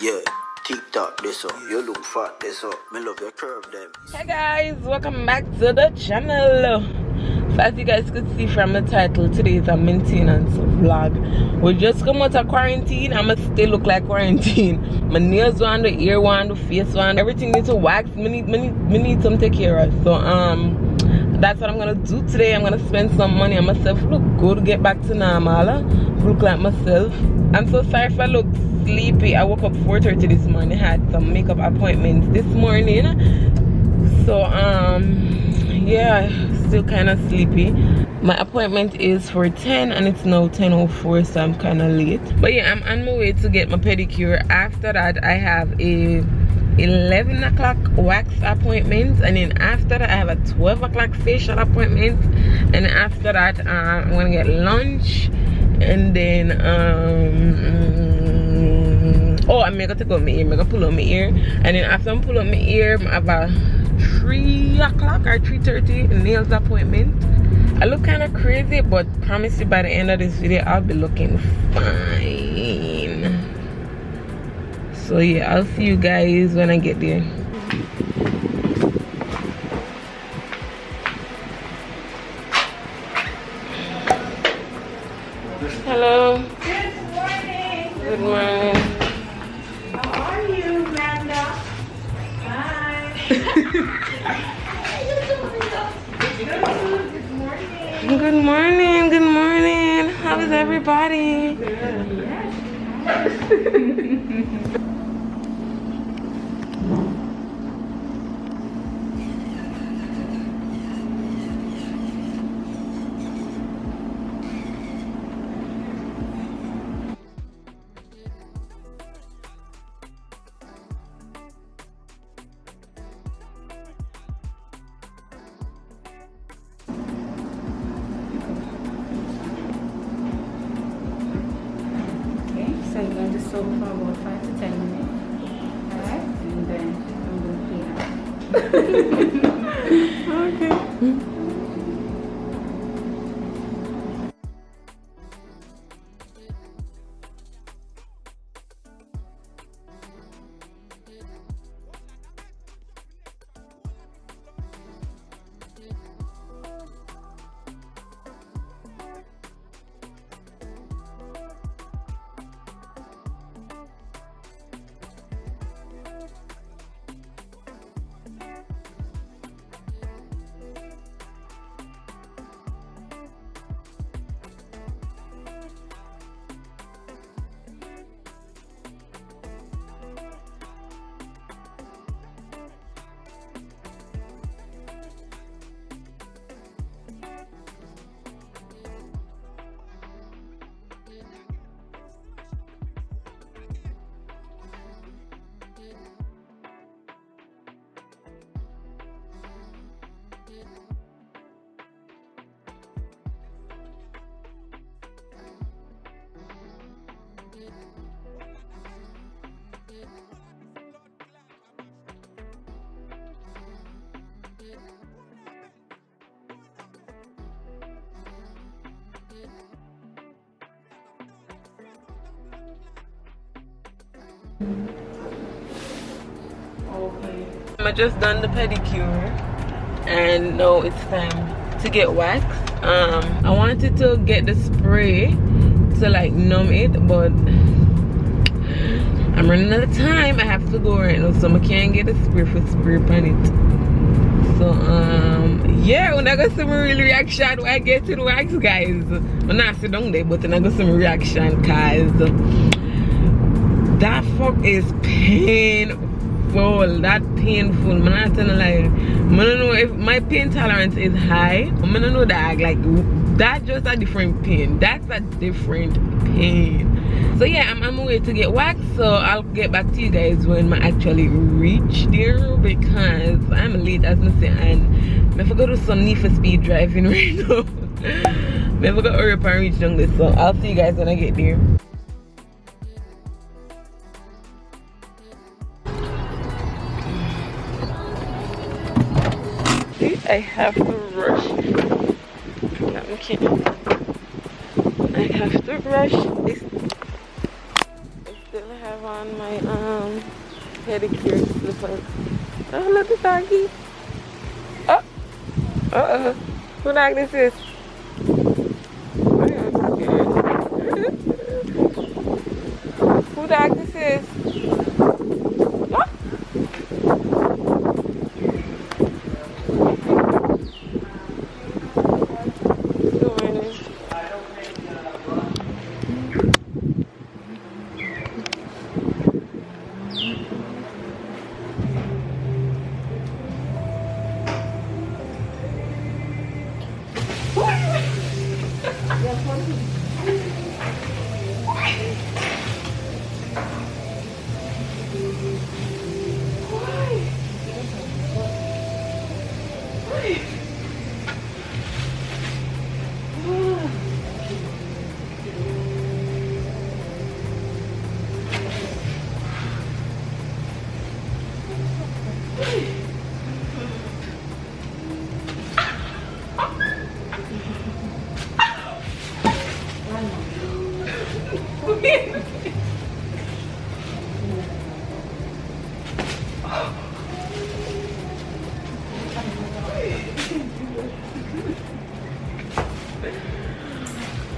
Yeah, TikTok this up. You look fat this up. Me love your curve them. Hey guys, welcome back to the channel. So as you guys could see from the title, today is a maintenance vlog. We just come out of quarantine. I'ma still look like quarantine. My nails one, the ear one, the face one, everything needs to wax. Me need some take care of. So that's what I'm gonna do today. I'm gonna spend some money on myself. Look good, get back to normal. Look like myself. I'm so sorry if I look sleepy. I woke up 4:30 this morning. I had some makeup appointments this morning. So yeah, still kind of sleepy. My appointment is for 10 and it's now 10:04, so I'm kind of late. But yeah, I'm on my way to get my pedicure. After that, I have a 11 o'clock wax appointment, and then after that I have a 12 o'clock facial appointment, and after that I'm gonna get lunch, and then oh, I'm gonna take out my ear. I'm gonna pull out my ear, and then after I pull out my ear, I have a 3 o'clock or 3:30 nails appointment. I look kind of crazy, but promise you by the end of this video I'll be looking fine. So yeah, I'll see you guys when I get there. Hello. Good morning. Good morning. How are you, Manda? Hi. Good morning. Good morning. Good morning. How is everybody? Okay, so you're going to soak for about 5 to 10 minutes. Alright? And then I'm going to clean up. Okay. Okay. I just done the pedicure, and now it's time to get waxed. I wanted to get the spray to like numb it, but I'm running out of time. I have to go right now, so I can't get a spray for spray on it. So yeah, when I got some real reaction when I get to the wax, guys. I'm not sit down there, but then I got some reaction, cause that fuck is painful. That painful. I'm not gonna lie. I don't know if my pain tolerance is high. I don't know that, like, that's just a different pain. That's a different pain. So yeah, I'm on my way to get waxed, so I'll get back to you guys when I actually reach there, because I'm late, as I say, and I forgot to do some need for speed driving right now. I forgot to hurry up and reach down this, so I'll see you guys when I get there. I have to rush. I'm kidding. I have to rush this. I still have on my pedicure slippers. Oh, look at doggy. Oh, who dog this is? Who dog this is? Oh.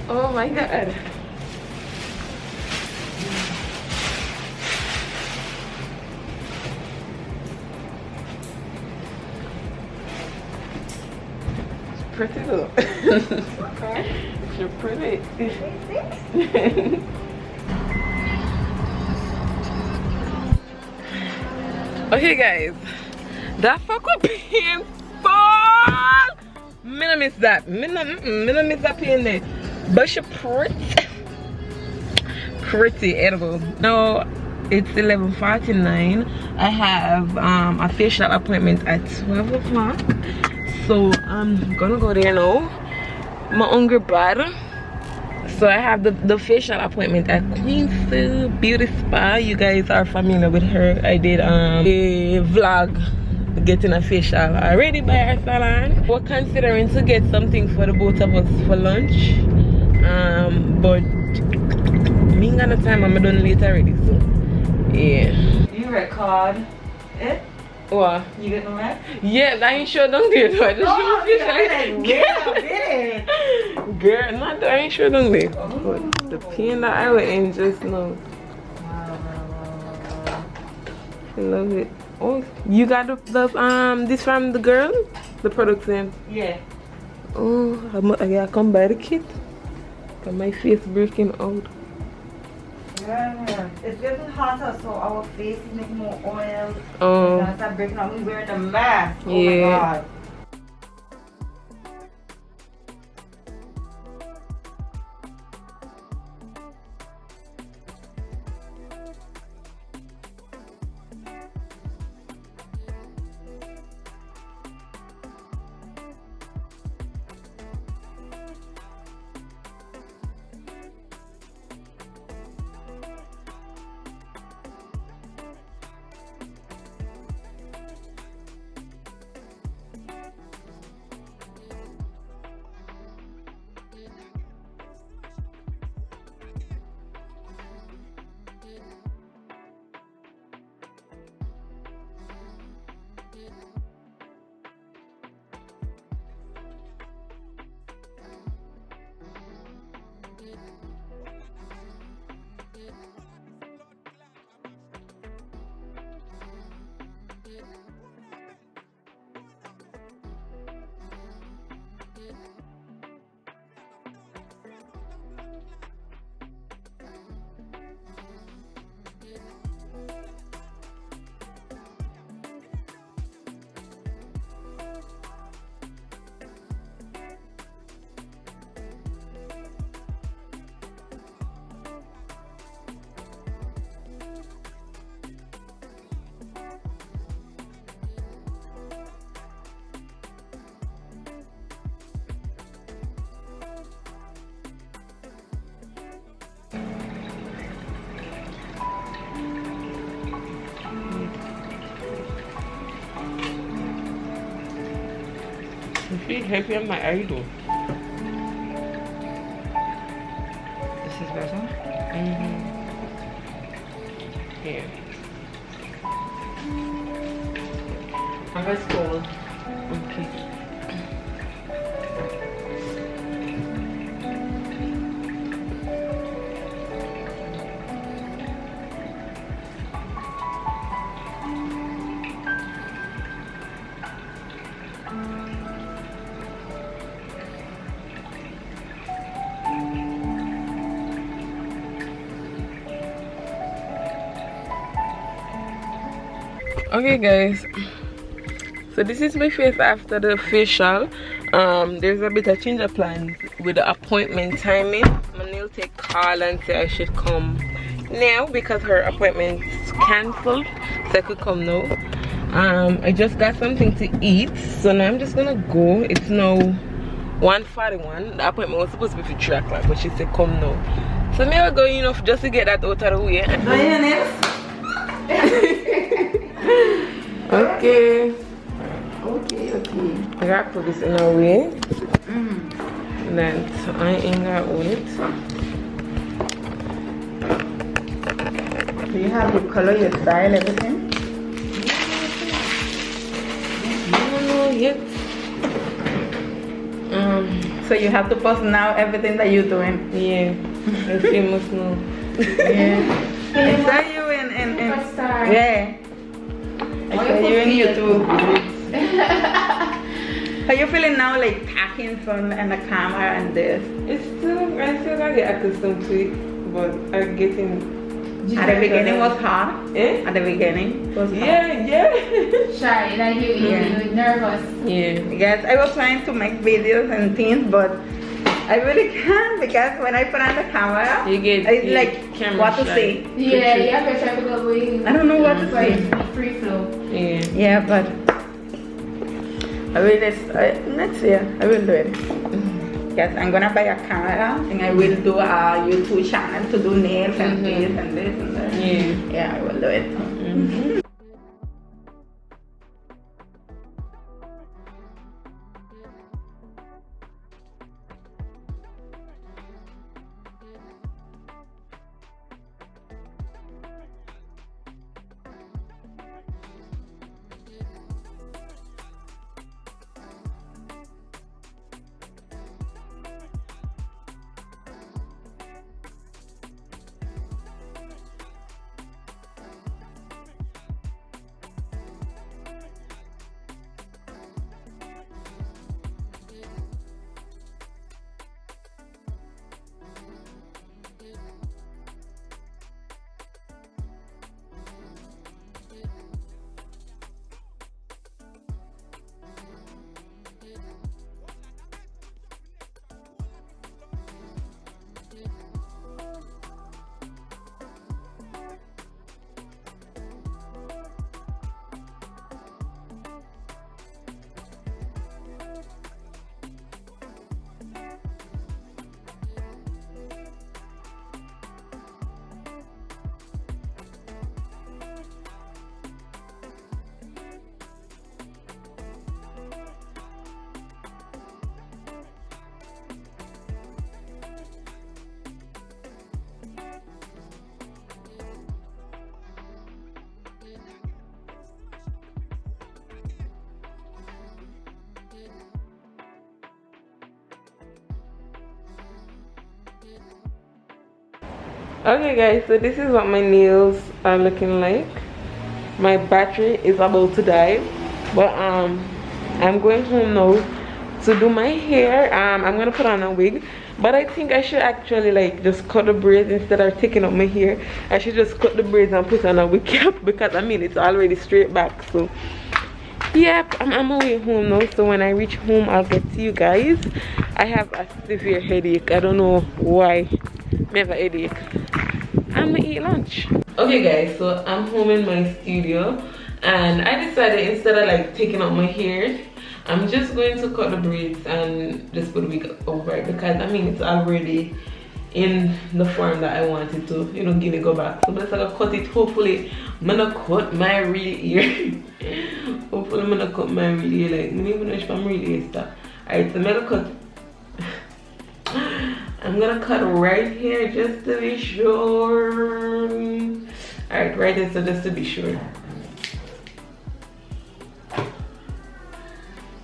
Oh my god. It's pretty though. Okay. You're pretty. Okay guys, that fuck up painful. Me no miss that. Me no miss that pain there. But she pretty edible. No, it's 11:49. I have a facial appointment at 12 o'clock. So I'm gonna go there now. My hungry bad. So I have the facial appointment at Queen's Beauty Spa. You guys are familiar with her. I did a vlog getting a facial already by our salon. We're considering to get something for the both of us for lunch. But me ain't got no time. I'm done late already. So yeah. You record it? What? You get no map? Yeah, I ain't sure don't do it. I just girl, not that I ain't sure don't do it. But the pain that I was in just now. I love it. Oh, you got the this from the girl? The product name? Yeah. Oh, I gotta come buy the kit. Got my face breaking out. Yeah. It's getting hotter, so our face is making more oil. Oh. And start breaking out. We wearing a mask. Oh Yeah. my god. She's happy I'm my idol. This is better? Yeah. I'm gonna scroll. Okay. Okay guys, so this is my face after the facial. There's a bit of change of plans with the appointment timing. My nail take call and say I should come now because her appointment's cancelled, so I could come now. I just got something to eat, so now I'm just gonna go. It's now 1:41. The appointment was supposed to be for 3 o'clock, but she said come now. So now we're going, you know, just to get that out of the way. Okay. I gotta put this in a way that I ain't got on it. Do you have your color, your style, everything? I don't know yet. So you have to post now everything that you're doing. Yeah, I feel must know. Yeah. I saw you in yeah. I saw you in YouTube. How you feeling now, like talking from and the camera and this? It's still, I still gotta get accustomed to it, but I'm getting. At the beginning was hard. Eh? At the beginning was hard. Yeah. Shy, like you nervous. Yeah. Yes, I was trying to make videos and things, but I really can't because when I put on the camera, You get it's like what to shy. say. Yeah, you have to try to go way. I don't know what to say. Free flow. Yeah. Yeah, but I will next year I will do it. Yes, I'm gonna buy a camera and I will do a YouTube channel to do nails and this and this and that. Yeah, I will do it. Okay guys, so this is what my nails are looking like. My battery is about to die, but I'm going home now to do my hair. I'm gonna put on a wig, but I think I should actually like just cut the braids instead of taking up my hair. I should just cut the braids and put on a wig cap because I mean it's already straight back. So yep, I'm on my way home now, so when I reach home I'll get to you guys. I have a severe headache. I don't know why. I have a headache. I'm gonna eat lunch. Okay guys, so I'm home in my studio and I decided instead of like taking out my hair, I'm just going to cut the braids and just put a wig over it because I mean it's already in the form that I wanted to, you know, give it go back. So I'm just gonna cut it. Hopefully I'm gonna cut my real ear. Hopefully I'm gonna cut my real ear. Like I don't even know if I'm real ear stuff. Alright, so I'm gonna cut. I'm gonna cut right here just to be sure. Alright, right there, so just to be sure.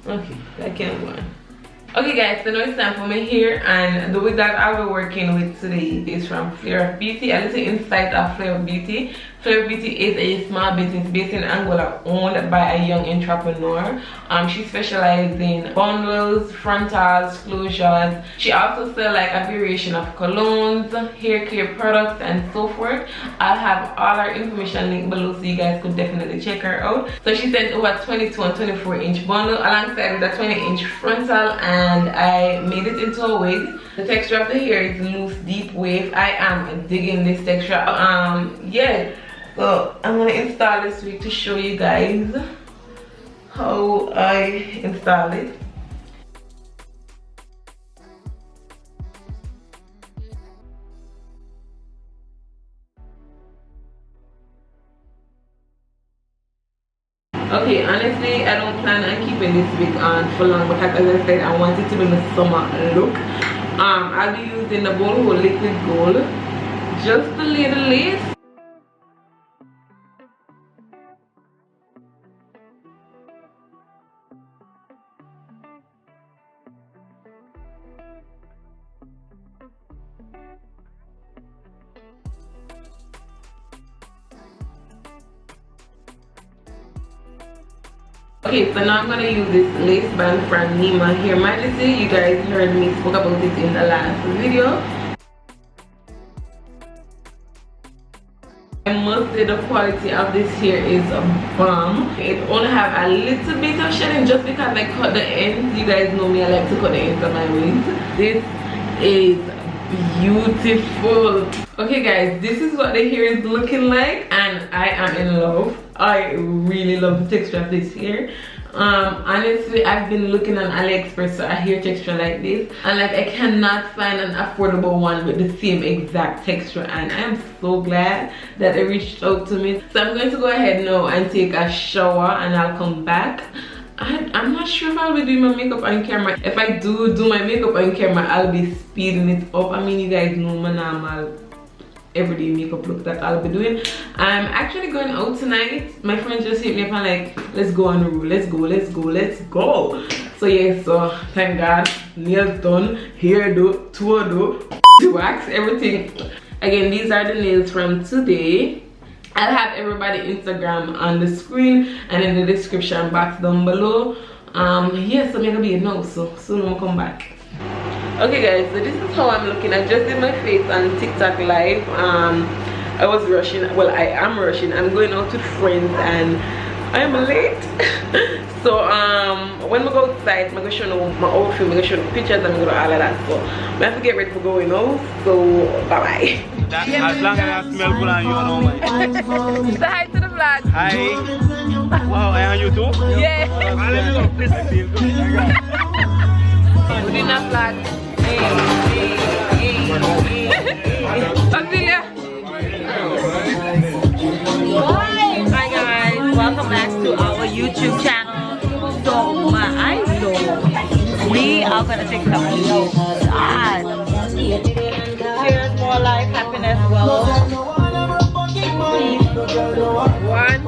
Okay, that can't go on. Okay guys, so now it's time for my hair, and the wig that I'll be working with today is from Flare of Beauty. A little insight of Flare of Beauty. Flare of Beauty is a small business based in Anguilla, owned by a young entrepreneur. She specializes in bundles, frontals, closures. She also sells like a variation of colognes, hair care products, and so forth. I'll have all her information linked below, so you guys could definitely check her out. So she sent over 22 and 24 inch bundle alongside with a 20 inch frontal, and I made it into a wig. The texture of the hair is loose, deep wave. I am digging this texture. Yeah. So I'm gonna install this wig to show you guys how I install it. Okay, honestly, I don't plan on keeping this wig on for long because, as I said, I want it to be in the summer look. I'll be using the Bone Hole Liquid Gold, just a little lace. Okay, so now I'm gonna use this lace band from Nima Hair Majesty. You guys heard me spoke about it in the last video. I must say the quality of this hair is a bomb. It only have a little bit of shedding just because I cut the ends. You guys know me, I like to cut the ends of my wigs. This is beautiful. Okay guys, this is what the hair is looking like, and I am in love. I really love the texture of this hair. Honestly, I've been looking on AliExpress for a hair texture like this, and like I cannot find an affordable one with the same exact texture, and I'm so glad that they reached out to me. So I'm going to go ahead now and take a shower, and I'll come back. I'm not sure if I'll be doing my makeup on camera. If I do my makeup on camera, I'll be speeding it up. I mean, you guys know my normal everyday makeup look that I'll be doing. I'm actually going out tonight. My friend just hit me up and like, let's go on the road, let's go. So yeah, so thank God, nails done, hair do, tour do, wax, everything. Again, these are the nails from today. I'll have everybody Instagram on the screen and in the description box down below. Yeah, so I'm gonna be a now, so soon I'll come back. Okay guys, so this is how I'm looking. I just did my face on TikTok live. I was rushing. Well, I am rushing. I'm going out with friends and I'm late. So when we go outside, I'm gonna show you my outfit, I'm gonna show you pictures, and I'm gonna do all of that. So I have to get ready for going out. So bye bye. As long as I smell good on you, no mind. Say hi to the vlog. Hi. Wow, I on you too? Yeah. I feel good. We're doing a vlog. Anguilla. Hi guys, welcome back to our YouTube channel. So my idol, we are gonna take some shots. Cheers, more life, happiness, well. One.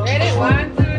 Ready? 1, 2.